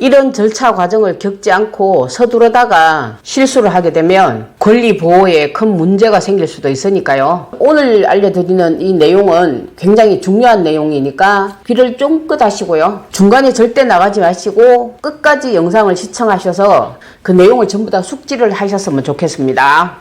이런 절차 과정을 겪지 않고 서두르다가 실수를 하게 되면 권리 보호에 큰 문제가 생길 수도 있으니까요. 오늘 알려드리는 이 내용은 굉장히 중요한 내용이니까 귀를 쫑긋 하시고요. 중간에 절대 나가지 마시고 끝까지 영상을 시청하셔서 그 내용을 전부 다 숙지를 하셨으면 좋겠습니다.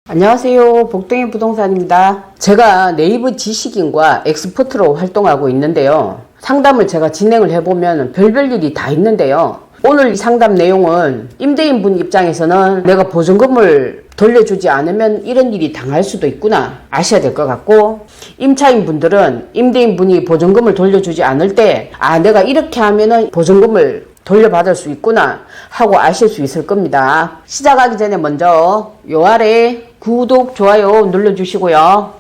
안녕하세요. 복동이 부동산입니다. 제가 네이버 지식인과 엑스퍼트로 활동하고 있는데요. 상담을 제가 진행을 해보면 별별 일이 다 있는데요. 오늘 이 상담 내용은 임대인분 입장에서는 내가 보증금을 돌려주지 않으면 이런 일이 당할 수도 있구나 아셔야 될 것 같고, 임차인분들은 임대인분이 보증금을 돌려주지 않을 때 내가 이렇게 하면은 보증금을 돌려받을 수 있구나 하고 아실 수 있을 겁니다. 시작하기 전에 먼저 요 아래 구독, 좋아요 눌러주시고요.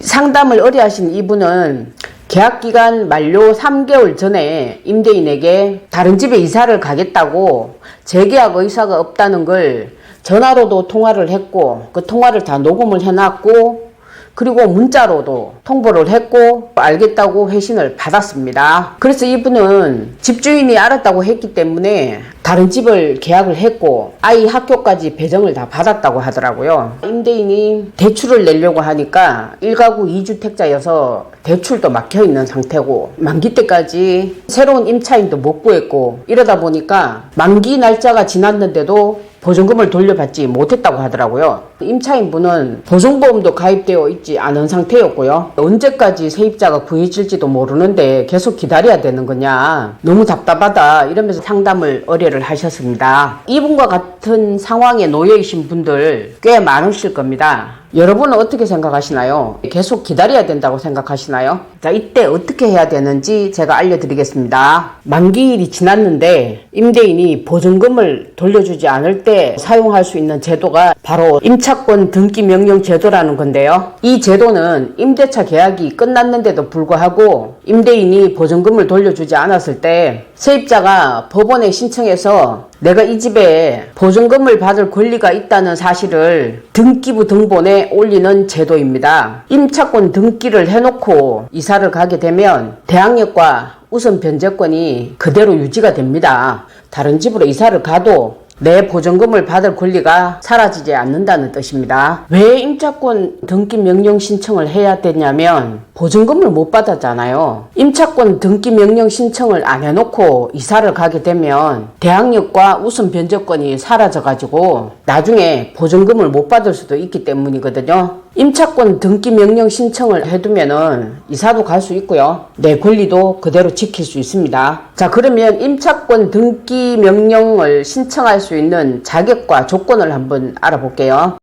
상담을 의뢰하신 이분은 계약기간 만료 3개월 전에 임대인에게 다른 집에 이사를 가겠다고 재계약 의사가 없다는 걸 전화로도 통화를 했고, 그 통화를 다 녹음을 해놨고, 그리고 문자로도 통보를 했고 알겠다고 회신을 받았습니다. 그래서 이분은 집주인이 알았다고 했기 때문에 다른 집을 계약을 했고 아이 학교까지 배정을 다 받았다고 하더라고요. 임대인이 대출을 내려고 하니까 1가구 2주택자여서 대출도 막혀있는 상태고 만기 때까지 새로운 임차인도 못 구했고 이러다 보니까 만기 날짜가 지났는데도 보증금을 돌려받지 못했다고 하더라고요. 임차인분은 보증보험도 가입되어 있지 않은 상태였고요. 언제까지 세입자가 구해질지도 모르는데 계속 기다려야 되는 거냐, 너무 답답하다 이러면서 상담을 의뢰를 하셨습니다. 이분과 같은 상황에 놓여있신 분들 꽤 많으실 겁니다. 여러분은 어떻게 생각하시나요? 계속 기다려야 된다고 생각하시나요? 자, 이때 어떻게 해야 되는지 제가 알려드리겠습니다. 만기일이 지났는데 임대인이 보증금을 돌려주지 않을 때 사용할 수 있는 제도가 바로 임차권 등기 명령 제도라는 건데요. 이 제도는 임대차 계약이 끝났는데도 불구하고 임대인이 보증금을 돌려주지 않았을 때 세입자가 법원에 신청해서 내가 이 집에 보증금을 받을 권리가 있다는 사실을 등기부 등본에 올리는 제도입니다. 임차권 등기를 해놓고 이사를 가게 되면 대항력과 우선 변제권이 그대로 유지가 됩니다. 다른 집으로 이사를 가도 내 보증금을 받을 권리가 사라지지 않는다는 뜻입니다. 왜 임차권 등기 명령 신청을 해야 되냐면 보증금을 못 받았잖아요. 임차권 등기 명령 신청을 안 해놓고 이사를 가게 되면 대항력과 우선 변제권이 사라져가지고 나중에 보증금을 못 받을 수도 있기 때문이거든요. 임차권 등기 명령 신청을 해두면은 이사도 갈 수 있고요. 내 권리도 그대로 지킬 수 있습니다. 자, 그러면 임차권 등기 명령을 신청할 수 있는 자격과 조건을 한번 알아볼게요.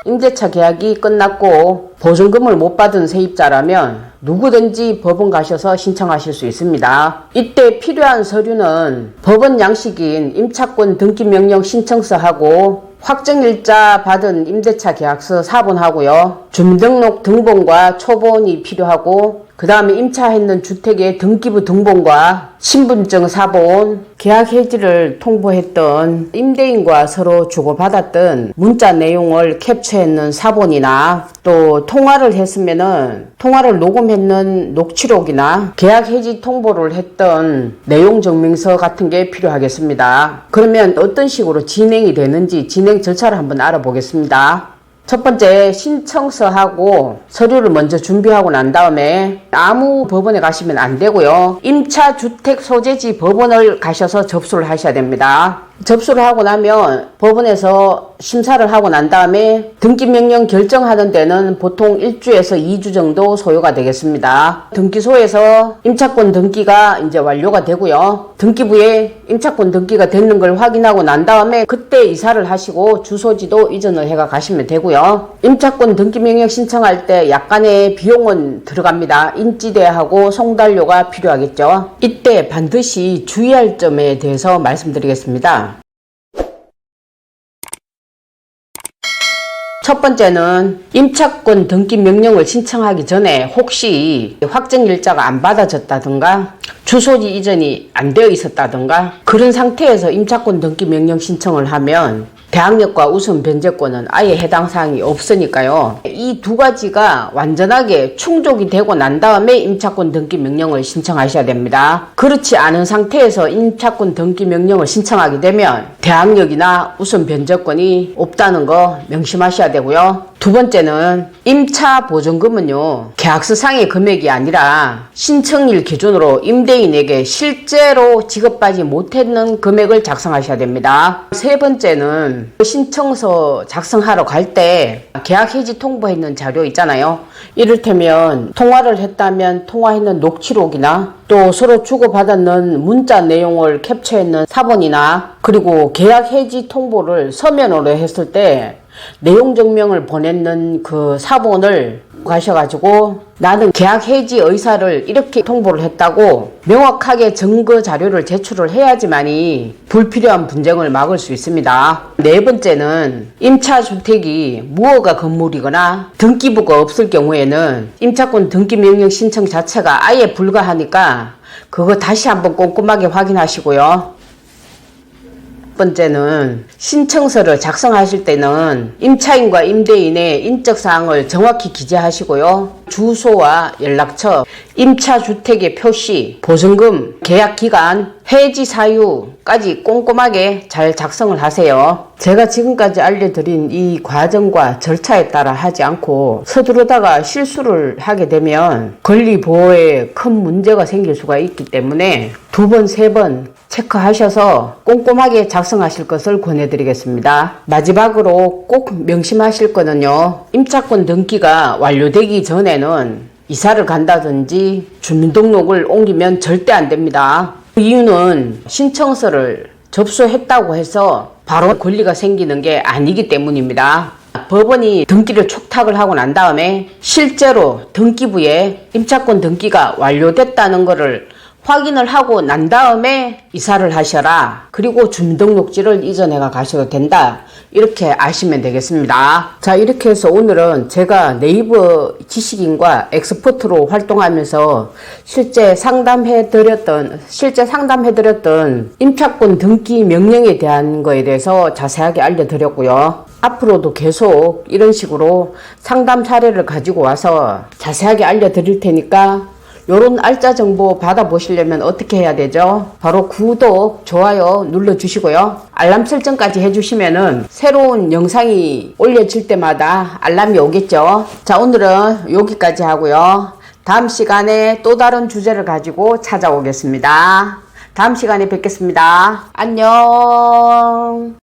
임대차 계약이 끝났고 보증금을 못 받은 세입자라면 누구든지 법원 가셔서 신청하실 수 있습니다. 이때 필요한 서류는 법원 양식인 임차권 등기명령 신청서하고 확정일자 받은 임대차 계약서 4본하고요. 주민등록 등본과 초본이 필요하고, 그 다음에 임차했는 주택의 등기부 등본과 신분증 4본, 계약 해지를 통보했던 임대인과 서로 주고받았던 문자 내용을 캡처했는 4본이나 또 통화를 했으면은 통화를 녹음했는 녹취록이나 계약 해지 통보를 했던 내용 증명서 같은 게 필요하겠습니다. 그러면 어떤 식으로 진행이 되는지 진행 절차를 한번 알아보겠습니다. 첫 번째, 신청서하고 서류를 먼저 준비하고 난 다음에 아무 법원에 가시면 안 되고요. 임차주택 소재지 법원을 가셔서 접수를 하셔야 됩니다. 접수를 하고 나면 법원에서 심사를 하고 난 다음에 등기명령 결정하는 데는 보통 1주에서 2주 정도 소요가 되겠습니다. 등기소에서 임차권 등기가 이제 완료가 되고요. 등기부에 임차권 등기가 됐는 걸 확인하고 난 다음에 그때 이사를 하시고 주소지도 이전을 해가 가시면 되고요. 임차권 등기명령 신청할 때 약간의 비용은 들어갑니다. 인지대하고 송달료가 필요하겠죠. 이때 반드시 주의할 점에 대해서 말씀드리겠습니다. 첫 번째는 임차권 등기 명령을 신청하기 전에 혹시 확정일자가 안 받아졌다든가 주소지 이전이 안 되어 있었다든가 그런 상태에서 임차권 등기 명령 신청을 하면 대항력과 우선 변제권은 아예 해당 사항이 없으니까요. 이 두 가지가 완전하게 충족이 되고 난 다음에 임차권 등기 명령을 신청하셔야 됩니다. 그렇지 않은 상태에서 임차권 등기 명령을 신청하게 되면 대항력이나 우선 변제권이 없다는 거 명심하셔야 되고요. 두 번째는 임차 보증금은요, 계약서상의 금액이 아니라 신청일 기준으로 임대인에게 실제로 지급하지 못했는 금액을 작성하셔야 됩니다. 세 번째는 신청서 작성하러 갈 때 계약 해지 통보했는 자료 있잖아요. 이를테면 통화를 했다면 통화했는 녹취록이나 또 서로 주고받았는 문자 내용을 캡처했는 사본이나, 그리고 계약 해지 통보를 서면으로 했을 때 내용 증명을 보냈는 그 사본을 가셔가지고 나는 계약 해지 의사를 이렇게 통보를 했다고 명확하게 증거 자료를 제출을 해야지만이 불필요한 분쟁을 막을 수 있습니다. 네 번째는 임차주택이 무허가 건물이거나 등기부가 없을 경우에는 임차권 등기 명령 신청 자체가 아예 불가하니까 그거 다시 한번 꼼꼼하게 확인하시고요. 첫 번째는 신청서를 작성하실 때는 임차인과 임대인의 인적사항을 정확히 기재하시고요. 주소와 연락처, 임차주택의 표시, 보증금, 계약기간, 해지 사유까지 꼼꼼하게 잘 작성을 하세요. 제가 지금까지 알려드린 이 과정과 절차에 따라 하지 않고 서두르다가 실수를 하게 되면 권리보호에 큰 문제가 생길 수가 있기 때문에 두 번, 세 번 체크하셔서 꼼꼼하게 작성하실 것을 권해드리겠습니다. 마지막으로 꼭 명심하실 거는요, 임차권 등기가 완료되기 전에는 이사를 간다든지 주민등록을 옮기면 절대 안 됩니다. 그 이유는 신청서를 접수했다고 해서 바로 권리가 생기는 게 아니기 때문입니다. 법원이 등기를 촉탁을 하고 난 다음에 실제로 등기부에 임차권 등기가 완료됐다는 것을 확인을 하고 난 다음에 이사를 하셔라. 그리고 주민등록지를 이전해 가셔도 된다. 이렇게 아시면 되겠습니다. 자, 이렇게 해서 오늘은 제가 네이버 지식인과 엑스퍼트로 활동하면서 실제 상담해드렸던 임차권 등기 명령에 대한 거에 대해서 자세하게 알려드렸고요. 앞으로도 계속 이런 식으로 상담 사례를 가지고 와서 자세하게 알려드릴 테니까 요런 알짜 정보 받아보시려면 어떻게 해야 되죠? 바로 구독, 좋아요 눌러주시고요. 알람 설정까지 해주시면은 새로운 영상이 올려질 때마다 알람이 오겠죠? 자, 오늘은 여기까지 하고요. 다음 시간에 또 다른 주제를 가지고 찾아오겠습니다. 다음 시간에 뵙겠습니다. 안녕.